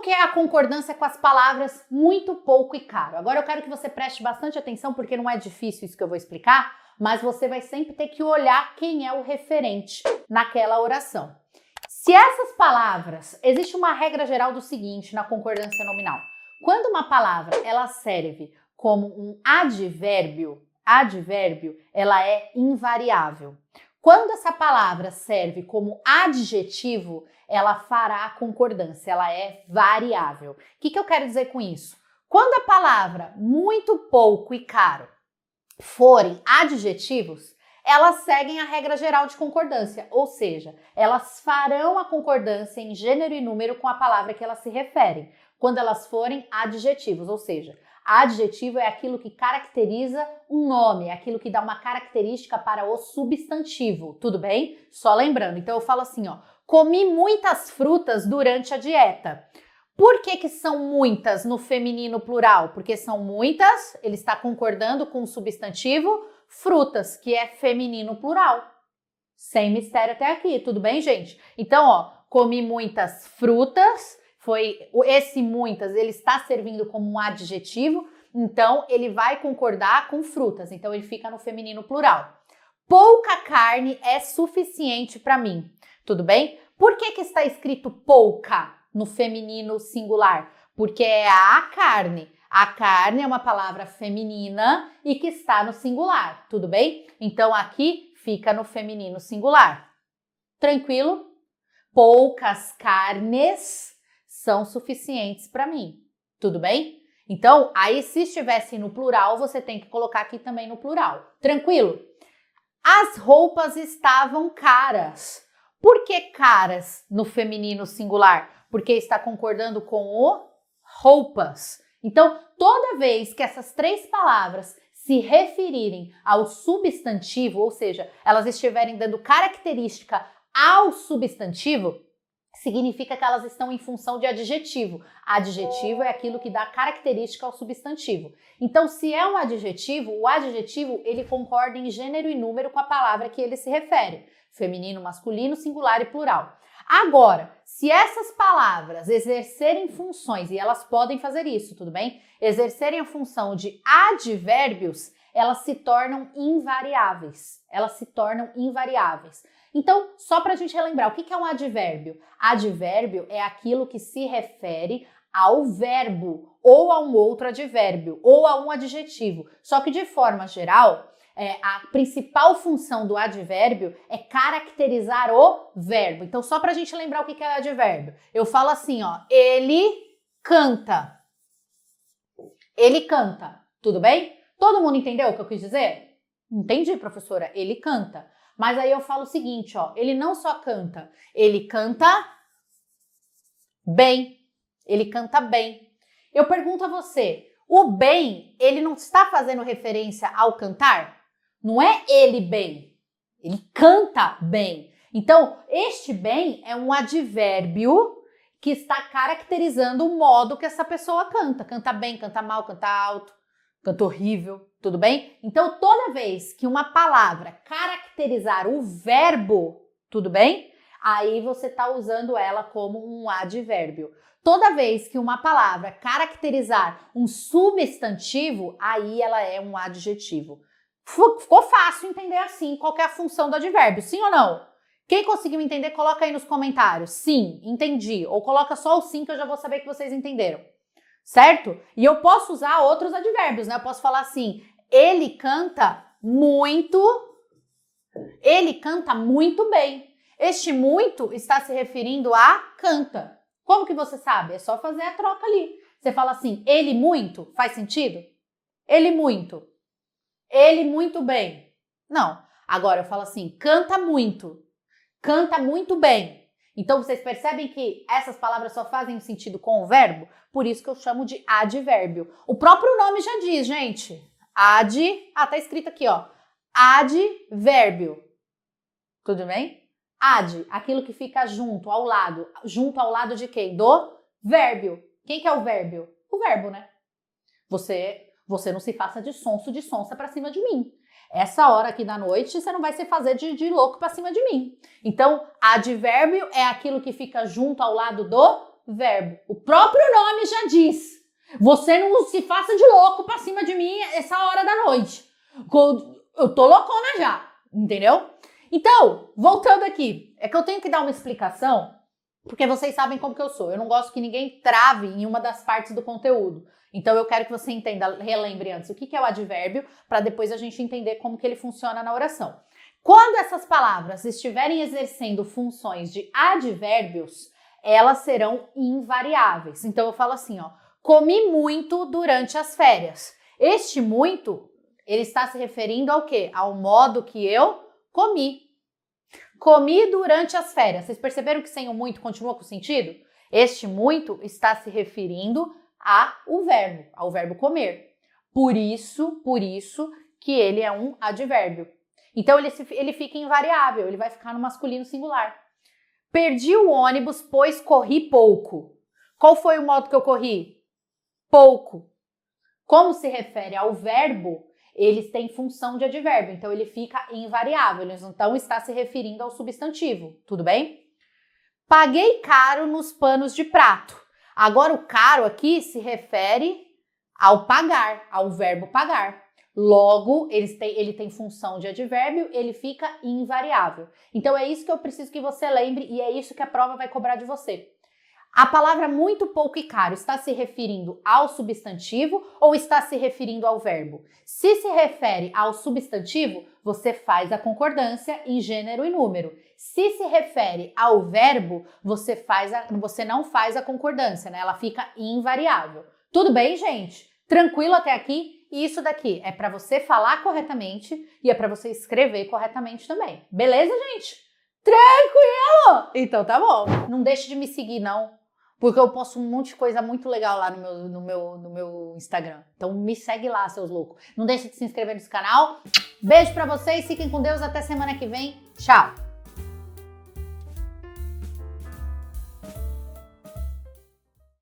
que é a concordância com as palavras muito, pouco e caro? Agora eu quero que você preste bastante atenção porque não é difícil isso que eu vou explicar, mas você vai sempre ter que olhar quem é o referente naquela oração. Se essas palavras, existe uma regra geral do seguinte na concordância nominal. Quando uma palavra ela serve como um advérbio, ela é invariável. Quando essa palavra serve como adjetivo, ela fará concordância, ela é variável. O que eu quero dizer com isso? Quando a palavra muito, pouco e caro forem adjetivos, elas seguem a regra geral de concordância, ou seja, elas farão a concordância em gênero e número com a palavra que elas se referem, quando elas forem adjetivos, ou seja, adjetivo é aquilo que caracteriza um nome, é aquilo que dá uma característica para o substantivo, tudo bem? Só lembrando, então eu falo assim, ó, comi muitas frutas durante a dieta. Por que são muitas no feminino plural? Porque são muitas, ele está concordando com o substantivo frutas, que é feminino plural. Sem mistério até aqui, tudo bem, gente? Então, ó, comi muitas frutas, esse muitas, ele está servindo como um adjetivo, então ele vai concordar com frutas, então ele fica no feminino plural. Pouca carne é suficiente para mim, tudo bem? Por que está escrito pouca no feminino singular? Porque é a carne. A carne é uma palavra feminina e que está no singular, tudo bem? Então aqui fica no feminino singular. Tranquilo? Poucas carnes são suficientes para mim, tudo bem? Então, aí se estivesse no plural, você tem que colocar aqui também no plural. Tranquilo? As roupas estavam caras. Por que caras no feminino singular? Porque está concordando com o roupas. Então, toda vez que essas três palavras se referirem ao substantivo, ou seja, elas estiverem dando característica ao substantivo, significa que elas estão em função de adjetivo. Adjetivo é aquilo que dá característica ao substantivo. Então, se é um adjetivo, o adjetivo ele concorda em gênero e número com a palavra que ele se refere. Feminino, masculino, singular e plural. Agora, se essas palavras exercerem funções, e elas podem fazer isso, tudo bem? Exercerem a função de advérbios, elas se tornam invariáveis. Então, só para a gente relembrar, o que é um advérbio? Advérbio é aquilo que se refere ao verbo, ou a um outro advérbio, ou a um adjetivo. Só que de forma geral, a principal função do advérbio é caracterizar o verbo. Então, só para a gente lembrar o que é advérbio. Eu falo assim, ó, ele canta. Ele canta, tudo bem? Todo mundo entendeu o que eu quis dizer? Entendi, professora, ele canta. Mas aí eu falo o seguinte, ó, ele não só canta, ele canta bem. Ele canta bem. Eu pergunto a você, o bem, ele não está fazendo referência ao cantar? Não é ele bem, ele canta bem. Então, este bem é um advérbio que está caracterizando o modo que essa pessoa canta. Canta bem, canta mal, canta alto, canta horrível, tudo bem? Então, toda vez que uma palavra caracterizar o verbo, tudo bem? Aí você está usando ela como um advérbio. Toda vez que uma palavra caracterizar um substantivo, aí ela é um adjetivo. Ficou fácil entender assim qual que é a função do advérbio, sim ou não? Quem conseguiu entender, coloca aí nos comentários. Sim, entendi. Ou coloca só o sim que eu já vou saber que vocês entenderam. Certo? E eu posso usar outros advérbios, né? Eu posso falar assim, ele canta muito bem. Este muito está se referindo a canta. Como que você sabe? É só fazer a troca ali. Você fala assim, ele muito, faz sentido? Ele muito bem. Não. Agora eu falo assim, canta muito bem. Então vocês percebem que essas palavras só fazem sentido com o verbo? Por isso que eu chamo de advérbio. O próprio nome já diz, gente. Tá escrito aqui, ó. Advérbio. Tudo bem? Ad, aquilo que fica junto, ao lado. Junto ao lado de quem? Do vérbio. Quem que é o vérbio? O verbo, né? Você não se faça de sonsa pra cima de mim. Essa hora aqui da noite, você não vai se fazer de louco pra cima de mim. Então, advérbio é aquilo que fica junto ao lado do verbo. O próprio nome já diz. Você não se faça de louco pra cima de mim essa hora da noite. Eu tô loucona já, entendeu? Então, voltando aqui, é que eu tenho que dar uma explicação, porque vocês sabem como que eu sou. Eu não gosto que ninguém trave em uma das partes do conteúdo. Então, eu quero que você entenda, relembre antes o que é o advérbio, para depois a gente entender como que ele funciona na oração. Quando essas palavras estiverem exercendo funções de advérbios, elas serão invariáveis. Então, eu falo assim, ó, comi muito durante as férias. Este muito, ele está se referindo ao quê? Ao modo que eu comi. Comi durante as férias. Vocês perceberam que sem o muito continua com sentido? Este muito está se referindo ao verbo comer. Por isso que ele é um advérbio. Então ele fica invariável, ele vai ficar no masculino singular. Perdi o ônibus, pois corri pouco. Qual foi o modo que eu corri? Pouco. Como se refere ao verbo, eles têm função de advérbio, então ele fica invariável, ele não está se referindo ao substantivo, tudo bem? Paguei caro nos panos de prato. Agora o caro aqui se refere ao pagar, ao verbo pagar. Logo, ele tem função de advérbio, ele fica invariável. Então é isso que eu preciso que você lembre e é isso que a prova vai cobrar de você. A palavra muito, pouco e caro está se referindo ao substantivo ou está se referindo ao verbo? Se se refere ao substantivo, você faz a concordância em gênero e número. Se se refere ao verbo, você não faz a concordância, né? Ela fica invariável. Tudo bem, gente? Tranquilo até aqui? E isso daqui é para você falar corretamente e é para você escrever corretamente também. Beleza, gente? Tranquilo? Então tá bom. Não deixe de me seguir, não. Porque eu posto um monte de coisa muito legal lá no meu Instagram. Então me segue lá, seus loucos. Não deixe de se inscrever nesse canal. Beijo pra vocês, fiquem com Deus, até semana que vem. Tchau!